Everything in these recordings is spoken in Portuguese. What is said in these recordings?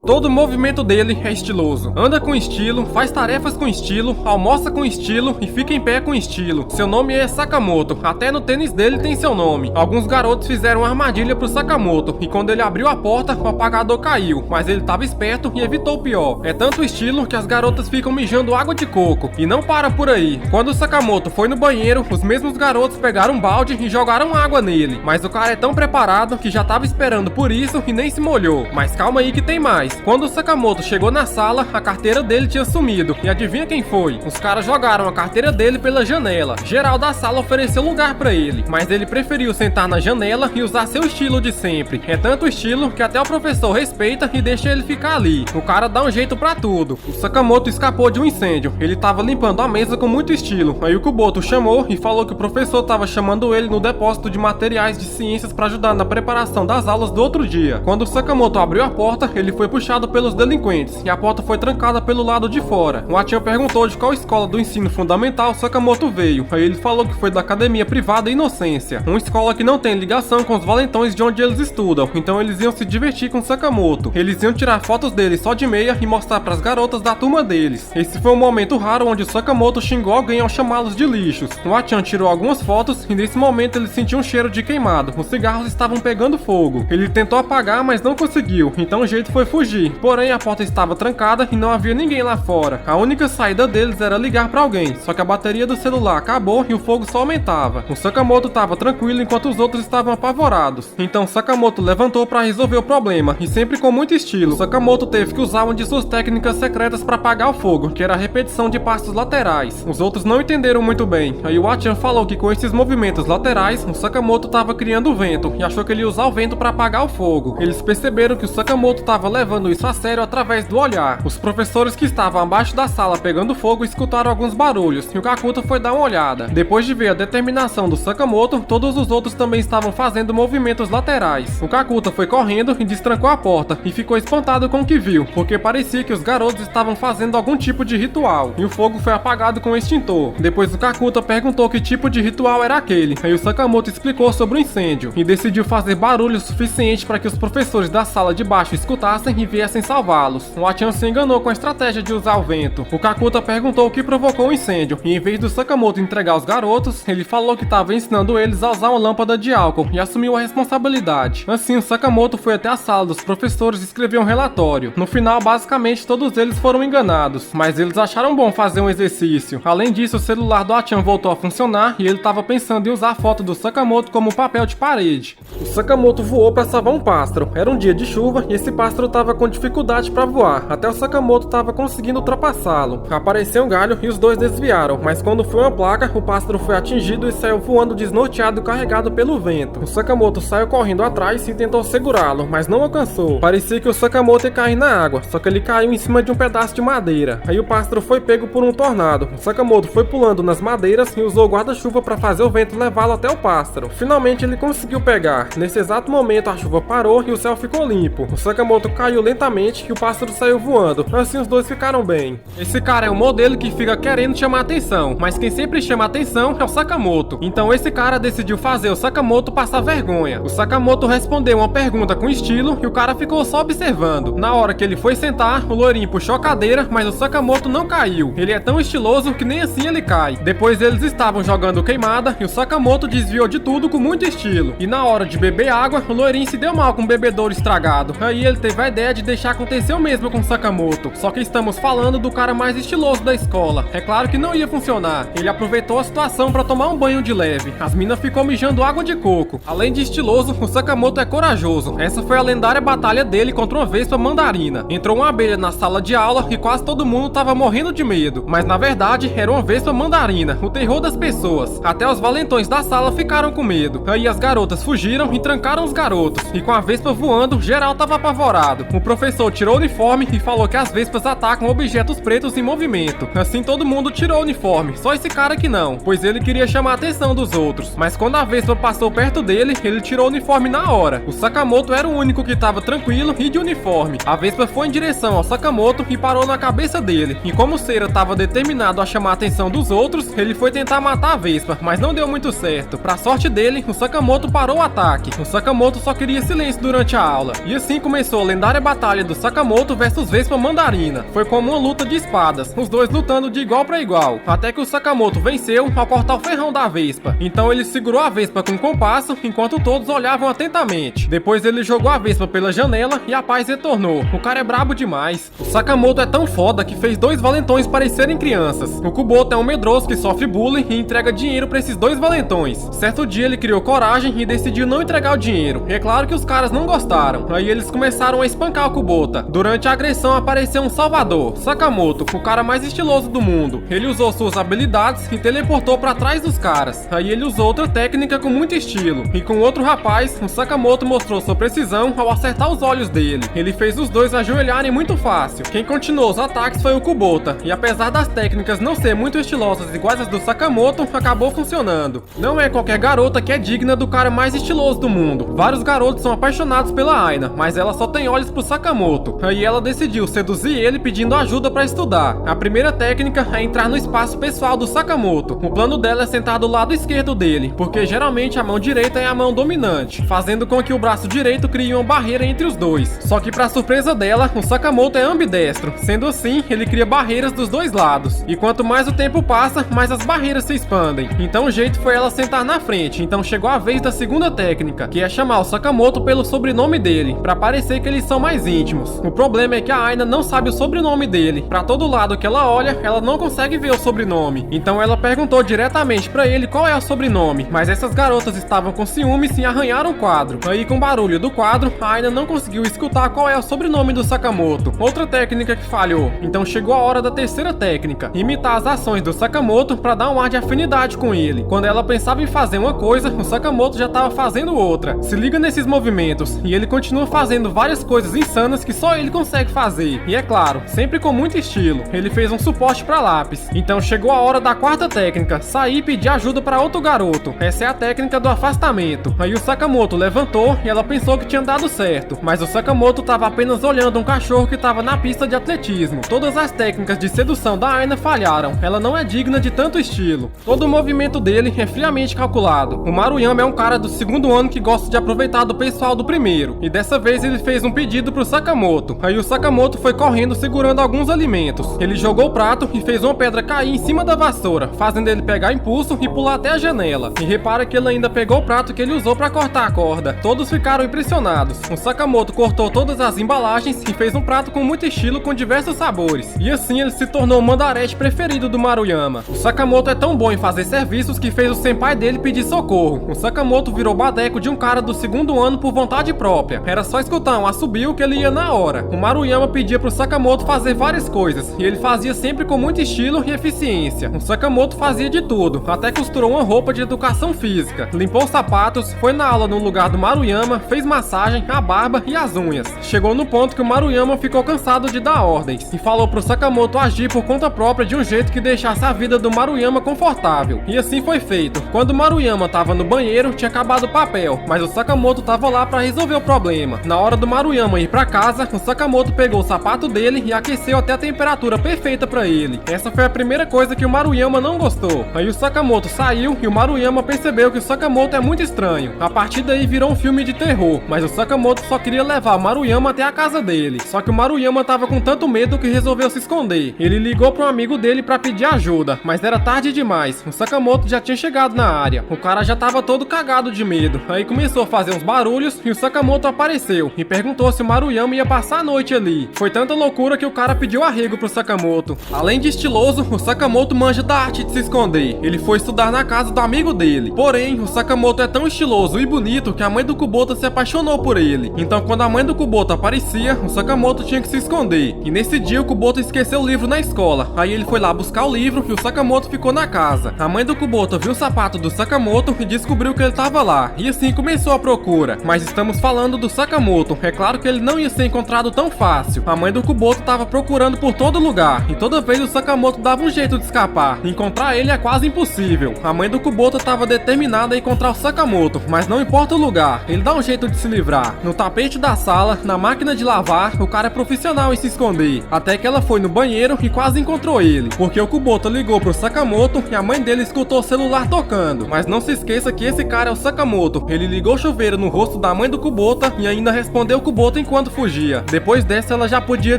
Todo movimento dele é estiloso. Anda com estilo, faz tarefas com estilo, almoça com estilo e fica em pé com estilo. Seu nome é Sakamoto, até no tênis dele tem seu nome. Alguns garotos fizeram uma armadilha pro Sakamoto e quando ele abriu a porta, o apagador caiu, mas ele tava esperto e evitou o pior. É tanto estilo que as garotas ficam mijando água de coco. E não para por aí. Quando o Sakamoto foi no banheiro, os mesmos garotos pegaram um balde e jogaram água nele. Mas o cara é tão preparado que já tava esperando por isso e nem se molhou. Mas calma aí que tem mais. Quando o Sakamoto chegou na sala, a carteira dele tinha sumido. E adivinha quem foi? Os caras jogaram a carteira dele pela janela. Geral da sala ofereceu lugar pra ele, mas ele preferiu sentar na janela e usar seu estilo de sempre. É tanto estilo que até o professor respeita e deixa ele ficar ali. O cara dá um jeito pra tudo. O Sakamoto escapou de um incêndio. Ele tava limpando a mesa com muito estilo. Aí o Kuboto chamou e falou que o professor tava chamando ele no depósito de materiais de ciências pra ajudar na preparação das aulas do outro dia. Quando o Sakamoto abriu a porta, ele foi puxado pelos delinquentes e a porta foi trancada pelo lado de fora. O Achan perguntou de qual escola do ensino fundamental Sakamoto veio. Aí ele falou que foi da academia privada Inocência, uma escola que não tem ligação com os valentões de onde eles estudam. Então eles iam se divertir com Sakamoto. Eles iam tirar fotos dele só de meia e mostrar pras garotas da turma deles. Esse foi um momento raro onde o Sakamoto xingou alguém ao chamá-los de lixos. O Achan tirou algumas fotos e nesse momento ele sentiu um cheiro de queimado. Os cigarros estavam pegando fogo. Ele tentou apagar, mas não conseguiu. Então o jeito foi fugir. Porém a porta estava trancada e não havia ninguém lá fora. A única saída deles era ligar pra alguém. Só que a bateria do celular acabou e o fogo só aumentava. O Sakamoto estava tranquilo enquanto os outros estavam apavorados. Então Sakamoto levantou para resolver o problema e sempre com muito estilo. Sakamoto teve que usar uma de suas técnicas secretas para apagar o fogo, que era a repetição de passos laterais. Os outros não entenderam muito bem. Aí o Achan falou que com esses movimentos laterais, o Sakamoto estava criando vento e achou que ele ia usar o vento para apagar o fogo. Eles perceberam que o Sakamoto estava levando isso a sério através do olhar. Os professores que estavam abaixo da sala pegando fogo escutaram alguns barulhos e o Kakuta foi dar uma olhada. Depois de ver a determinação do Sakamoto, todos os outros também estavam fazendo movimentos laterais. O Kakuta foi correndo e destrancou a porta e ficou espantado com o que viu, porque parecia que os garotos estavam fazendo algum tipo de ritual e o fogo foi apagado com o extintor. Depois o Kakuta perguntou que tipo de ritual era aquele. Aí o Sakamoto explicou sobre o incêndio e decidiu fazer barulho suficiente para que os professores da sala de baixo escutassem e viessem salvá-los. O Achan se enganou com a estratégia de usar o vento. O Kakuta perguntou o que provocou o incêndio e em vez do Sakamoto entregar os garotos, ele falou que estava ensinando eles a usar uma lâmpada de álcool e assumiu a responsabilidade. Assim, o Sakamoto foi até a sala dos professores e escreveu um relatório. No final, basicamente, todos eles foram enganados, mas eles acharam bom fazer um exercício. Além disso, o celular do Achan voltou a funcionar e ele estava pensando em usar a foto do Sakamoto como papel de parede. O Sakamoto voou para salvar um pássaro. Era um dia de chuva e esse pássaro estava com dificuldade para voar. Até o Sakamoto estava conseguindo ultrapassá-lo. Apareceu um galho e os dois desviaram, mas quando foi uma placa, o pássaro foi atingido e saiu voando desnorteado e carregado pelo vento. O Sakamoto saiu correndo atrás e tentou segurá-lo, mas não alcançou. Parecia que o Sakamoto ia cair na água, só que ele caiu em cima de um pedaço de madeira. Aí o pássaro foi pego por um tornado. O Sakamoto foi pulando nas madeiras e usou o guarda-chuva para fazer o vento levá-lo até o pássaro. Finalmente ele conseguiu pegar. Nesse exato momento a chuva parou e o céu ficou limpo. O Sakamoto caiu lentamente e o pássaro saiu voando. Assim os dois ficaram bem. Esse cara é um modelo que fica querendo chamar atenção, mas quem sempre chama atenção é o Sakamoto. Então esse cara decidiu fazer o Sakamoto passar vergonha. O Sakamoto respondeu uma pergunta com estilo e o cara ficou só observando. Na hora que ele foi sentar, o loirinho puxou a cadeira, mas o Sakamoto não caiu. Ele é tão estiloso que nem assim ele cai. Depois eles estavam jogando queimada e o Sakamoto desviou de tudo com muito estilo. E na hora de beber água, o loirinho se deu mal com o bebedouro estragado. Aí ele teve a ideia de deixar acontecer o mesmo com o Sakamoto. Só que estamos falando do cara mais estiloso da escola. É claro que não ia funcionar. Ele aproveitou a situação para tomar um banho de leve. As minas ficou mijando água de coco. Além de estiloso, o Sakamoto é corajoso. Essa foi a lendária batalha dele contra uma vespa mandarina. Entrou uma abelha na sala de aula e quase todo mundo tava morrendo de medo. Mas na verdade, era uma vespa mandarina, o terror das pessoas. Até os valentões da sala ficaram com medo. Aí as garotas fugiram e trancaram os garotos. E com a vespa voando, geral tava apavorado. O professor tirou o uniforme e falou que as vespas atacam objetos pretos em movimento. Assim todo mundo tirou o uniforme, só esse cara que não, pois ele queria chamar a atenção dos outros. Mas quando a vespa passou perto dele, ele tirou o uniforme na hora. O Sakamoto era o único que tava tranquilo e de uniforme. A vespa foi em direção ao Sakamoto e parou na cabeça dele. E como o Seira tava determinado a chamar a atenção dos outros, ele foi tentar matar a vespa, mas não deu muito certo. Pra sorte dele, o Sakamoto parou o ataque. O Sakamoto só queria silêncio durante a aula. E assim começou a lendária batalha batalha do Sakamoto versus Vespa Mandarina. Foi como uma luta de espadas, os dois lutando de igual para igual, até que o Sakamoto venceu ao cortar o ferrão da Vespa. Então ele segurou a Vespa com um compasso, enquanto todos olhavam atentamente. Depois ele jogou a Vespa pela janela e a paz retornou. O cara é brabo demais. O Sakamoto é tão foda que fez dois valentões parecerem crianças. O Kuboto é um medroso que sofre bullying e entrega dinheiro para esses dois valentões. Certo dia ele criou coragem e decidiu não entregar o dinheiro. E é claro que os caras não gostaram. Aí eles começaram a espancar o Kubota. Durante a agressão apareceu um salvador, Sakamoto, o cara mais estiloso do mundo. Ele usou suas habilidades e teleportou para trás dos caras. Aí ele usou outra técnica com muito estilo. E com outro rapaz, o Sakamoto mostrou sua precisão ao acertar os olhos dele. Ele fez os dois ajoelharem muito fácil. Quem continuou os ataques foi o Kubota. E apesar das técnicas não ser muito estilosas iguais às do Sakamoto, acabou funcionando. Não é qualquer garota que é digna do cara mais estiloso do mundo. Vários garotos são apaixonados pela Aina, mas ela só tem olhos pro Sakamoto. Aí ela decidiu seduzir ele pedindo ajuda para estudar. A primeira técnica é entrar no espaço pessoal do Sakamoto. O plano dela é sentar do lado esquerdo dele, porque geralmente a mão direita é a mão dominante, fazendo com que o braço direito crie uma barreira entre os dois. Só que para surpresa dela, o Sakamoto é ambidestro. Sendo assim, ele cria barreiras dos dois lados. E quanto mais o tempo passa, mais as barreiras se expandem. Então o jeito foi ela sentar na frente. Então chegou a vez da segunda técnica, que é chamar o Sakamoto pelo sobrenome dele, para parecer que eles são mais íntimos. O problema é que a Aina não sabe o sobrenome dele. Para todo lado que ela olha, ela não consegue ver o sobrenome. Então ela perguntou diretamente para ele qual é o sobrenome, mas essas garotas estavam com ciúmes e arranharam o quadro. Aí com o barulho do quadro, a Aina não conseguiu escutar qual é o sobrenome do Sakamoto. Outra técnica que falhou. Então chegou a hora da terceira técnica, imitar as ações do Sakamoto para dar um ar de afinidade com ele. Quando ela pensava em fazer uma coisa, o Sakamoto já estava fazendo outra. Se liga nesses movimentos, e ele continua fazendo várias coisas insanas que só ele consegue fazer. E é claro, sempre com muito estilo. Ele fez um suporte para lápis. Então chegou a hora da quarta técnica, sair e pedir ajuda para outro garoto. Essa é a técnica do afastamento. Aí o Sakamoto levantou e ela pensou que tinha dado certo, mas o Sakamoto estava apenas olhando um cachorro que estava na pista de atletismo. Todas as técnicas de sedução da Aina falharam. Ela não é digna de tanto estilo. Todo o movimento dele é friamente calculado. O Maruyama é um cara do segundo ano que gosta de aproveitar do pessoal do primeiro. E dessa vez ele fez um pedido pro Sakamoto. Aí o Sakamoto foi correndo segurando alguns alimentos. Ele jogou o prato e fez uma pedra cair em cima da vassoura, fazendo ele pegar impulso e pular até a janela. E repara que ele ainda pegou o prato que ele usou para cortar a corda. Todos ficaram impressionados. O Sakamoto cortou todas as embalagens e fez um prato com muito estilo com diversos sabores. E assim ele se tornou o mandarete preferido do Maruyama. O Sakamoto é tão bom em fazer serviços que fez o senpai dele pedir socorro. O Sakamoto virou badeco de um cara do segundo ano por vontade própria. Era só escutar um assobio que ele ia na hora. O Maruyama pedia pro Sakamoto fazer várias coisas, e ele fazia sempre com muito estilo e eficiência. O Sakamoto fazia de tudo, até costurou uma roupa de educação física, limpou os sapatos, foi na aula no lugar do Maruyama, fez massagem, a barba e as unhas. Chegou no ponto que o Maruyama ficou cansado de dar ordens, e falou pro Sakamoto agir por conta própria de um jeito que deixasse a vida do Maruyama confortável. E assim foi feito. Quando o Maruyama tava no banheiro, tinha acabado o papel, mas o Sakamoto tava lá pra resolver o problema. Na hora do Maruyama ir pra casa, o Sakamoto pegou o sapato dele e aqueceu até a temperatura perfeita pra ele. Essa foi a primeira coisa que o Maruyama não gostou. Aí o Sakamoto saiu e o Maruyama percebeu que o Sakamoto é muito estranho. A partir daí virou um filme de terror, mas o Sakamoto só queria levar o Maruyama até a casa dele. Só que o Maruyama tava com tanto medo que resolveu se esconder. Ele ligou para um amigo dele para pedir ajuda, mas era tarde demais. O Sakamoto já tinha chegado na área. O cara já tava todo cagado de medo. Aí começou a fazer uns barulhos e o Sakamoto apareceu e perguntou se o Maruyama ia passar a noite ali. Foi tanta loucura que o cara pediu arrego pro Sakamoto. Além de estiloso, o Sakamoto manja da arte de se esconder. Ele foi estudar na casa do amigo dele. Porém, o Sakamoto é tão estiloso e bonito que a mãe do Kubota se apaixonou por ele. Então quando a mãe do Kubota aparecia, o Sakamoto tinha que se esconder. E nesse dia o Kubota esqueceu o livro na escola. Aí ele foi lá buscar o livro e o Sakamoto ficou na casa. A mãe do Kubota viu o sapato do Sakamoto e descobriu que ele tava lá. E assim começou a procura. Mas estamos falando do Sakamoto. É claro que ele não ia ser encontrado tão fácil. A mãe do Kubota tava procurando por todo lugar. E toda vez o Sakamoto dava um jeito de escapar. Encontrar ele é quase impossível. A mãe do Kubota tava determinada a encontrar o Sakamoto. Mas não importa o lugar, ele dá um jeito de se livrar. No tapete da sala, na máquina de lavar, o cara é profissional em se esconder. Até que ela foi no banheiro e quase encontrou ele. Porque o Kubota ligou pro Sakamoto e a mãe dele escutou o celular tocando. Mas não se esqueça que esse cara é o Sakamoto. Ele ligou o chuveiro no rosto da mãe do Kubota e ainda respondeu o Kubota enquanto enquanto fugia. Depois dessa ela já podia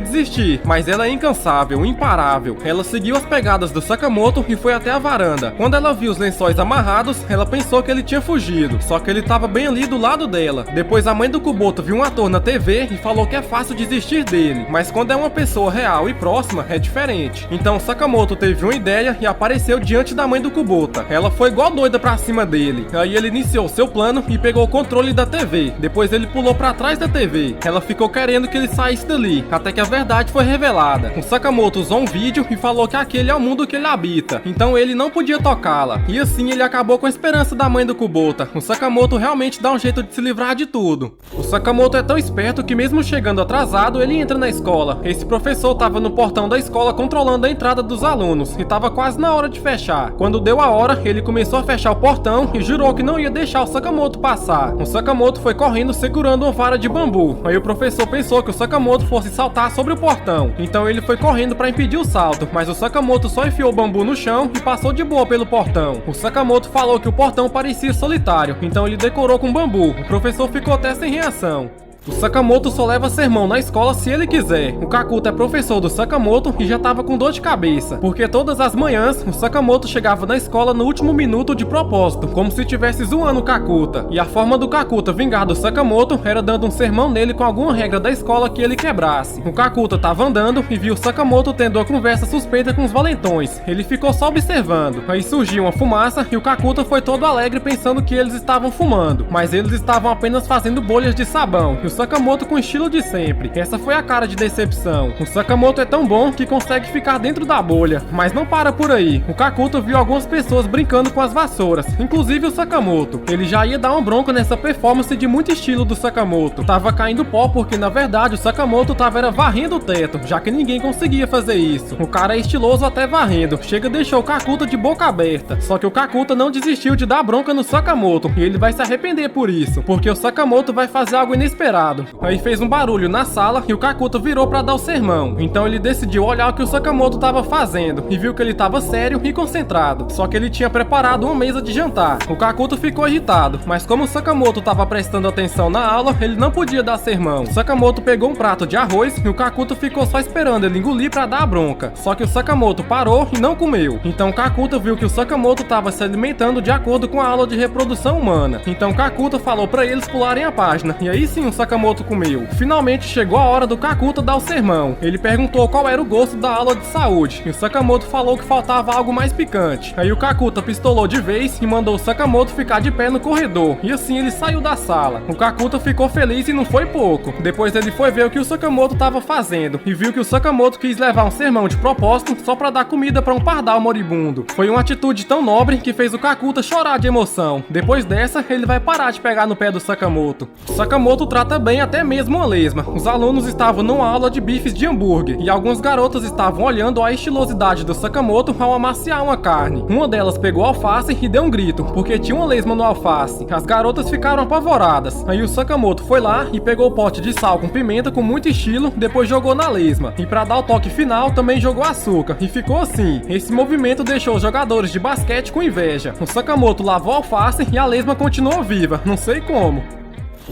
desistir, mas ela é incansável, imparável. Ela seguiu as pegadas do Sakamoto e foi até a varanda. Quando ela viu os lençóis amarrados, ela pensou que ele tinha fugido, só que ele estava bem ali do lado dela. Depois a mãe do Kuboto viu um ator na TV e falou que é fácil desistir dele, mas quando é uma pessoa real e próxima, é diferente. Então Sakamoto teve uma ideia e apareceu diante da mãe do Kubota. Ela foi igual doida pra cima dele. Aí ele iniciou seu plano e pegou o controle da TV. Depois ele pulou pra trás da TV. Ela ficou querendo que ele saísse dali, até que a verdade foi revelada. O Sakamoto usou um vídeo e falou que aquele é o mundo que ele habita, então ele não podia tocá-la. E assim ele acabou com a esperança da mãe do Kubota. O Sakamoto realmente dá um jeito de se livrar de tudo. O Sakamoto é tão esperto que mesmo chegando atrasado, ele entra na escola. Esse professor tava no portão da escola controlando a entrada dos alunos e tava quase na hora de fechar. Quando deu a hora, ele começou a fechar o portão e jurou que não ia deixar o Sakamoto passar. O Sakamoto foi correndo segurando uma vara de bambu. Aí o professor pensou que o Sakamoto fosse saltar sobre o portão, então ele foi correndo para impedir o salto, mas o Sakamoto só enfiou o bambu no chão e passou de boa pelo portão. O Sakamoto falou que o portão parecia solitário, então ele decorou com bambu. O professor ficou até sem reação. O Sakamoto só leva sermão na escola se ele quiser. O Kakuta é professor do Sakamoto e já tava com dor de cabeça, porque todas as manhãs o Sakamoto chegava na escola no último minuto de propósito, como se tivesse zoando o Kakuta. E a forma do Kakuta vingar do Sakamoto era dando um sermão nele com alguma regra da escola que ele quebrasse. O Kakuta tava andando e viu o Sakamoto tendo uma conversa suspeita com os valentões. Ele ficou só observando. Aí surgiu uma fumaça e o Kakuta foi todo alegre pensando que eles estavam fumando, mas eles estavam apenas fazendo bolhas de sabão. E o Sakamoto com o estilo de sempre. Essa foi a cara de decepção. O Sakamoto é tão bom que consegue ficar dentro da bolha, mas não para por aí. O Kakuta viu algumas pessoas brincando com as vassouras, inclusive o Sakamoto. Ele já ia dar uma bronca nessa performance de muito estilo do Sakamoto. Tava caindo pó porque na verdade o Sakamoto tava varrendo o teto, já que ninguém conseguia fazer isso. O cara é estiloso até varrendo. Chega deixou o Kakuta de boca aberta. Só que o Kakuta não desistiu de dar bronca no Sakamoto e ele vai se arrepender por isso, porque o Sakamoto vai fazer algo inesperado. Aí fez um barulho na sala e o Kakuta virou pra dar o sermão. Então ele decidiu olhar o que o Sakamoto tava fazendo e viu que ele tava sério e concentrado. Só que ele tinha preparado uma mesa de jantar. O Kakuta ficou agitado, mas como o Sakamoto tava prestando atenção na aula, ele não podia dar sermão. O Sakamoto pegou um prato de arroz e o Kakuta ficou só esperando ele engolir pra dar a bronca. Só que o Sakamoto parou e não comeu. Então o Kakuta viu que o Sakamoto tava se alimentando de acordo com a aula de reprodução humana. Então o Kakuta falou pra eles pularem a página. E aí sim o Sakamoto comeu. Finalmente chegou a hora do Kakuta dar o sermão. Ele perguntou qual era o gosto da aula de saúde e o Sakamoto falou que faltava algo mais picante. Aí o Kakuta pistolou de vez e mandou o Sakamoto ficar de pé no corredor. E assim ele saiu da sala. O Kakuta ficou feliz e não foi pouco. Depois ele foi ver o que o Sakamoto estava fazendo e viu que o Sakamoto quis levar um sermão de propósito só pra dar comida pra um pardal moribundo. Foi uma atitude tão nobre que fez o Kakuta chorar de emoção. Depois dessa, ele vai parar de pegar no pé do Sakamoto. O Sakamoto trata bem até mesmo uma lesma. Os alunos estavam numa aula de bifes de hambúrguer e algumas garotas estavam olhando a estilosidade do Sakamoto ao amaciar uma carne. Uma delas pegou alface e deu um grito, porque tinha uma lesma no alface. As garotas ficaram apavoradas. Aí o Sakamoto foi lá e pegou o pote de sal com pimenta com muito estilo, depois jogou na lesma. E pra dar o toque final, também jogou açúcar. E ficou assim. Esse movimento deixou os jogadores de basquete com inveja. O Sakamoto lavou a alface e a lesma continuou viva. Não sei como.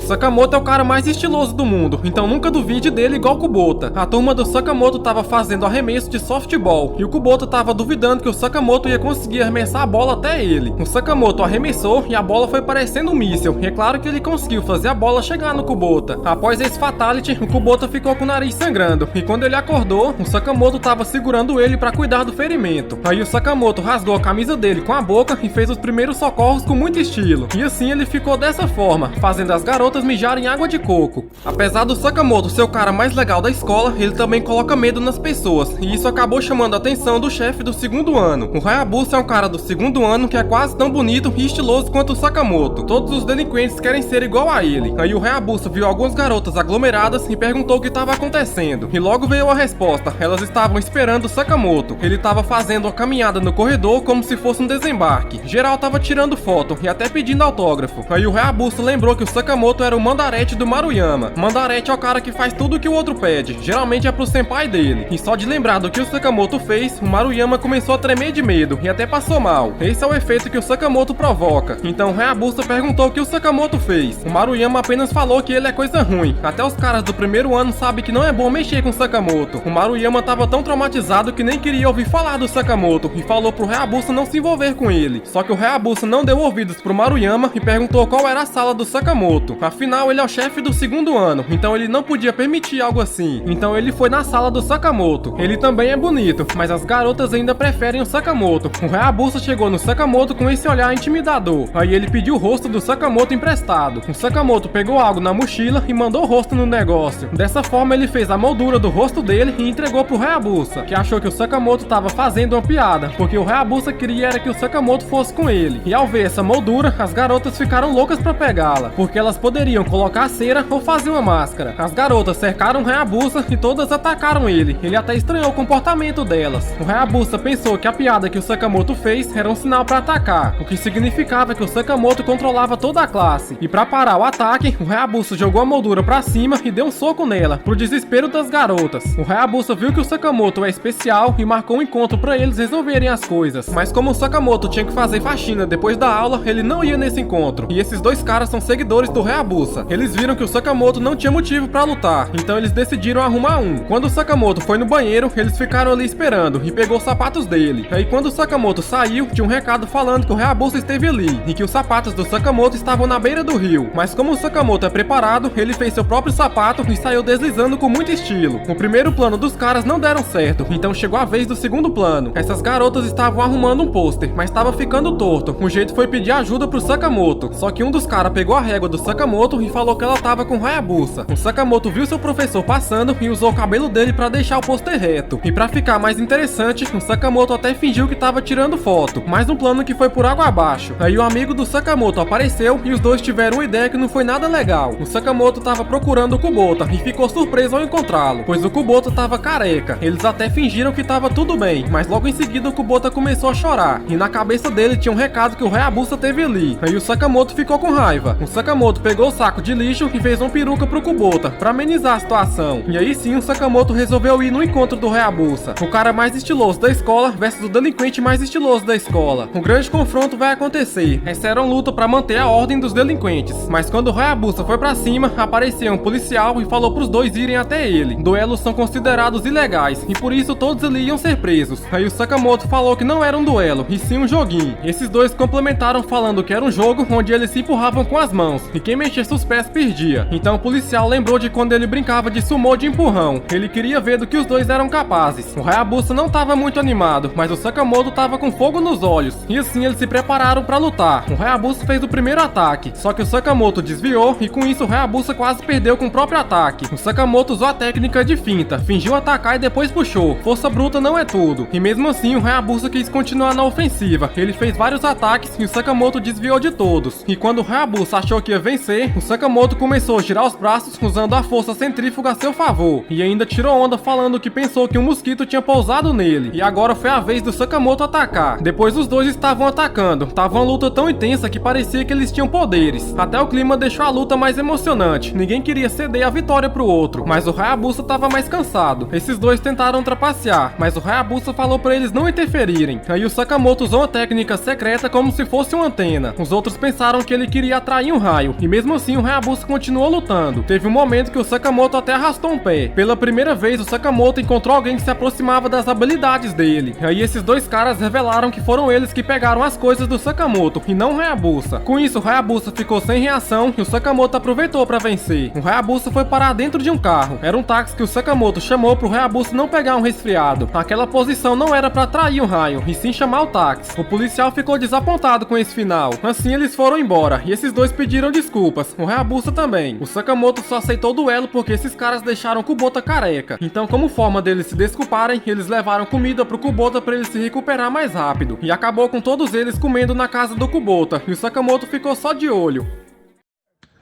Sakamoto é o cara mais estiloso do mundo, então nunca duvide dele igual o Kubota. A turma do Sakamoto tava fazendo arremesso de softball e o Kubota tava duvidando que o Sakamoto ia conseguir arremessar a bola até ele. O Sakamoto arremessou e a bola foi parecendo um míssil, e é claro que ele conseguiu fazer a bola chegar no Kubota. Após esse fatality, o Kubota ficou com o nariz sangrando e quando ele acordou, o Sakamoto tava segurando ele pra cuidar do ferimento. Aí o Sakamoto rasgou a camisa dele com a boca e fez os primeiros socorros com muito estilo. E assim ele ficou dessa forma, fazendo as garotas mijarem água de coco. Apesar do Sakamoto ser o cara mais legal da escola, ele também coloca medo nas pessoas, e isso acabou chamando a atenção do chefe do segundo ano. O Hayabusa é um cara do segundo ano que é quase tão bonito e estiloso quanto o Sakamoto. Todos os delinquentes querem ser igual a ele. Aí o Hayabusa viu algumas garotas aglomeradas e perguntou o que estava acontecendo. E logo veio a resposta. Elas estavam esperando o Sakamoto. Ele estava fazendo uma caminhada no corredor como se fosse um desembarque. Geral estava tirando foto e até pedindo autógrafo. Aí o Hayabusa lembrou que o Sakamoto Sakamoto era o mandarete do Maruyama. Mandarete é o cara que faz tudo o que o outro pede, geralmente é pro senpai dele. E só de lembrar do que o Sakamoto fez, o Maruyama começou a tremer de medo e até passou mal. Esse é o efeito que o Sakamoto provoca. Então Hayabusa perguntou o que o Sakamoto fez. O Maruyama apenas falou que ele é coisa ruim. Até os caras do primeiro ano sabem que não é bom mexer com o Sakamoto. O Maruyama tava tão traumatizado que nem queria ouvir falar do Sakamoto e falou pro Hayabusa não se envolver com ele. Só que o Hayabusa não deu ouvidos pro Maruyama e perguntou qual era a sala do Sakamoto. Afinal, ele é o chefe do segundo ano, então ele não podia permitir algo assim. Então ele foi na sala do Sakamoto. Ele também é bonito, mas as garotas ainda preferem o Sakamoto. O Hayabusa chegou no Sakamoto com esse olhar intimidador. Aí ele pediu o rosto do Sakamoto emprestado. O Sakamoto pegou algo na mochila e mandou o rosto no negócio. Dessa forma ele fez a moldura do rosto dele e entregou pro Hayabusa, que achou que o Sakamoto tava fazendo uma piada, porque o Hayabusa queria era que o Sakamoto fosse com ele. E ao ver essa moldura, as garotas ficaram loucas pra pegá-la, porque elas poderiam colocar cera ou fazer uma máscara. As garotas cercaram o Hayabusa e todas atacaram ele. Ele até estranhou o comportamento delas. O Hayabusa pensou que a piada que o Sakamoto fez era um sinal pra atacar, o que significava que o Sakamoto controlava toda a classe. E pra parar o ataque, o Hayabusa jogou a moldura pra cima e deu um soco nela, pro desespero das garotas. O Hayabusa viu que o Sakamoto é especial e marcou um encontro pra eles resolverem as coisas. Mas como o Sakamoto tinha que fazer faxina depois da aula, ele não ia nesse encontro. E esses dois caras são seguidores do Hayabusa. Eles viram que o Sakamoto não tinha motivo pra lutar, então eles decidiram arrumar um. Quando o Sakamoto foi no banheiro, eles ficaram ali esperando e pegou os sapatos dele. Aí quando o Sakamoto saiu, tinha um recado falando que o Hayabusa esteve ali e que os sapatos do Sakamoto estavam na beira do rio. Mas como o Sakamoto é preparado, ele fez seu próprio sapato e saiu deslizando com muito estilo. O primeiro plano dos caras não deram certo, então chegou a vez do segundo plano. Essas garotas estavam arrumando um pôster, mas estava ficando torto. O jeito foi pedir ajuda pro Sakamoto. Só que um dos caras pegou a régua do Sakamoto e falou que ela tava com o Hayabusa. O Sakamoto viu seu professor passando e usou o cabelo dele pra deixar o pôster reto. E pra ficar mais interessante, o Sakamoto até fingiu que tava tirando foto, mas um plano que foi por água abaixo. Aí o amigo do Sakamoto apareceu e os dois tiveram uma ideia que não foi nada legal. O Sakamoto tava procurando o Kubota e ficou surpreso ao encontrá-lo, pois o Kubota tava careca. Eles até fingiram que tava tudo bem, mas logo em seguida o Kubota começou a chorar, e na cabeça dele tinha um recado que o Hayabusa teve ali. Aí o Sakamoto ficou com raiva. O Sakamoto pegou o saco de lixo e fez uma peruca pro Kubota, pra amenizar a situação. E aí sim o Sakamoto resolveu ir no encontro do Hayabusa, o cara mais estiloso da escola versus o delinquente mais estiloso da escola. Um grande confronto vai acontecer. Essa era uma luta pra manter a ordem dos delinquentes, mas quando o Hayabusa foi pra cima, apareceu um policial e falou pros dois irem até ele. Duelos são considerados ilegais e por isso todos ali iam ser presos. Aí o Sakamoto falou que não era um duelo, e sim um joguinho. Esses dois complementaram falando que era um jogo onde eles se empurravam com as mãos e quem mexesse os pés perdia. Então o policial lembrou de quando ele brincava de sumô de empurrão. Ele queria ver do que os dois eram capazes. O Hayabusa não tava muito animado, mas o Sakamoto tava com fogo nos olhos, e assim eles se prepararam pra lutar. O Hayabusa fez o primeiro ataque, só que o Sakamoto desviou e com isso o Hayabusa quase perdeu com o próprio ataque. O Sakamoto usou a técnica de finta, fingiu atacar e depois puxou. Força bruta não é tudo. E mesmo assim o Hayabusa quis continuar na ofensiva. Ele fez vários ataques e o Sakamoto desviou de todos. E quando o Hayabusa achou que ia vencer, o Sakamoto começou a girar os braços usando a força centrífuga a seu favor. E ainda tirou onda falando que pensou que um mosquito tinha pousado nele. E agora foi a vez do Sakamoto atacar. Depois os dois estavam atacando. Tava uma luta tão intensa que parecia que eles tinham poderes. Até o clima deixou a luta mais emocionante. Ninguém queria ceder a vitória pro outro, mas o Hayabusa tava mais cansado. Esses dois tentaram trapacear, mas o Hayabusa falou pra eles não interferirem. Aí o Sakamoto usou uma técnica secreta como se fosse uma antena. Os outros pensaram que ele queria atrair um raio, e mesmo assim o Hayabusa continuou lutando. Teve um momento que o Sakamoto até arrastou um pé. Pela primeira vez o Sakamoto encontrou alguém que se aproximava das habilidades dele. Aí esses dois caras revelaram que foram eles que pegaram as coisas do Sakamoto, e não o Hayabusa. Com isso o Hayabusa ficou sem reação e o Sakamoto aproveitou pra vencer. O Hayabusa foi parar dentro de um carro. Era um táxi que o Sakamoto chamou pro Hayabusa não pegar um resfriado. Aquela posição não era pra atrair um raio, e sim chamar o táxi. O policial ficou desapontado com esse final. Assim eles foram embora, e esses dois pediram desculpas. O Hayabusa também. O Sakamoto só aceitou o duelo porque esses caras deixaram o Kubota careca. Então, como forma deles se desculparem, eles levaram comida pro Kubota pra ele se recuperar mais rápido. E acabou com todos eles comendo na casa do Kubota, e o Sakamoto ficou só de olho.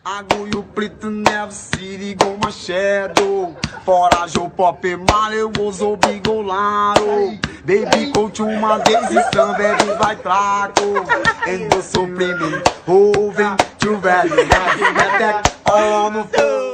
I go you preto never city go my shadow. Fora Joe Pop mal eu uso bigolaro. Baby coach uma vez e também vai traco. Endo suprime, roving to velho. All on the floor.